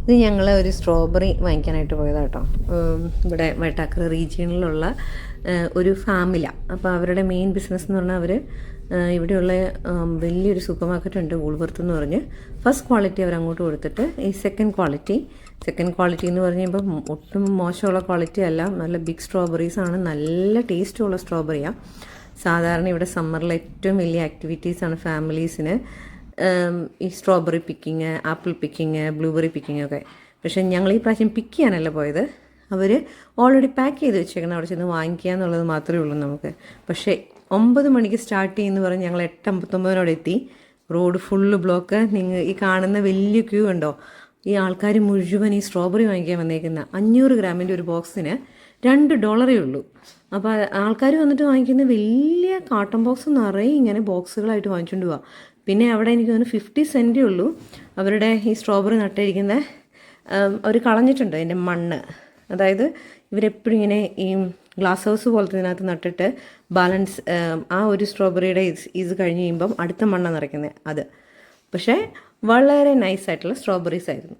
ഇത് ഞങ്ങൾ ഒരു സ്ട്രോബെറി വാങ്ങിക്കാനായിട്ട് പോയതാണ് കേട്ടോ. ഇവിടെ വൈട്ടാക്കര റീജിയണിലുള്ള ഒരു ഫാമിലാണ്. അപ്പോൾ അവരുടെ മെയിൻ ബിസിനസ് എന്ന് പറഞ്ഞാൽ അവർ ഇവിടെയുള്ള വലിയൊരു സൂപ്പർ മാർക്കറ്റ് ഉണ്ട്, വൂൾവർത്ത് എന്ന് പറഞ്ഞ്. ഫസ്റ്റ് ക്വാളിറ്റി അവർ അങ്ങോട്ട് കൊടുത്തിട്ട് ഈ സെക്കൻഡ് ക്വാളിറ്റി എന്ന് പറയുമ്പോൾ ഒട്ടും മോശമുള്ള ക്വാളിറ്റി അല്ല, നല്ല ബിഗ് സ്ട്രോബെറീസാണ്, നല്ല ടേസ്റ്റുള്ള സ്ട്രോബെറിയാണ്. സാധാരണ ഇവിടെ സമ്മറിൽ ഏറ്റവും വലിയ ആക്ടിവിറ്റീസാണ് ഫാമിലീസിന് ഈ strawberry picking, apple picking, blueberry picking ഒക്കെ. പക്ഷേ ഞങ്ങൾ ഈ പ്രാവശ്യം പിക്ക് ചെയ്യാനല്ല പോയത്, അവർ ഓൾറെഡി പാക്ക് ചെയ്ത് വെച്ചേക്കണം, അവിടെ ചെന്ന് വാങ്ങിക്കുക എന്നുള്ളത് മാത്രമേ ഉള്ളൂ നമുക്ക്. പക്ഷേ 9 മണിക്ക് സ്റ്റാർട്ട് ചെയ്യുമെന്ന് പറഞ്ഞ് ഞങ്ങൾ 8:59 എത്തി. Road full block. നിങ്ങൾ ഈ കാണുന്ന വലിയ ക്യൂ ഉണ്ടോ, ഈ ആൾക്കാർ മുഴുവൻ ഈ സ്ട്രോബെറി വാങ്ങിക്കാൻ വന്നേക്കുന്ന 500 ഗ്രാമിൻ്റെ ഒരു ബോക്സിന് $2 ഉള്ളൂ. അപ്പോൾ ആൾക്കാർ വന്നിട്ട് വാങ്ങിക്കുന്ന വലിയ കാട്ടൺ ബോക്സ് നിറയെ ഇങ്ങനെ ബോക്സുകളായിട്ട് വാങ്ങിച്ചുകൊണ്ട് പോവാം. പിന്നെ അവിടെ എനിക്ക് തോന്നുന്നു 50 സെൻറ്റേ ഉള്ളൂ അവരുടെ ഈ സ്ട്രോബെറി നട്ടിരിക്കുന്ന. അവർ കളഞ്ഞിട്ടുണ്ട് അതിൻ്റെ മണ്ണ്. അതായത് ഇവരെപ്പോഴും ഇങ്ങനെ ഈ ഗ്ലാസ് ഹൗസ് പോലത്തെ ഇതിനകത്ത് നട്ടിട്ട് ബാലൻസ് ആ ഒരു സ്ട്രോബെറിയുടെ ഇത് കഴിഞ്ഞ് കഴിയുമ്പം അടുത്ത മണ്ണാണ് നിറയ്ക്കുന്നത് അത്. പക്ഷേ വളരെ നൈസായിട്ടുള്ള സ്ട്രോബെറീസ് ആയിരുന്നു.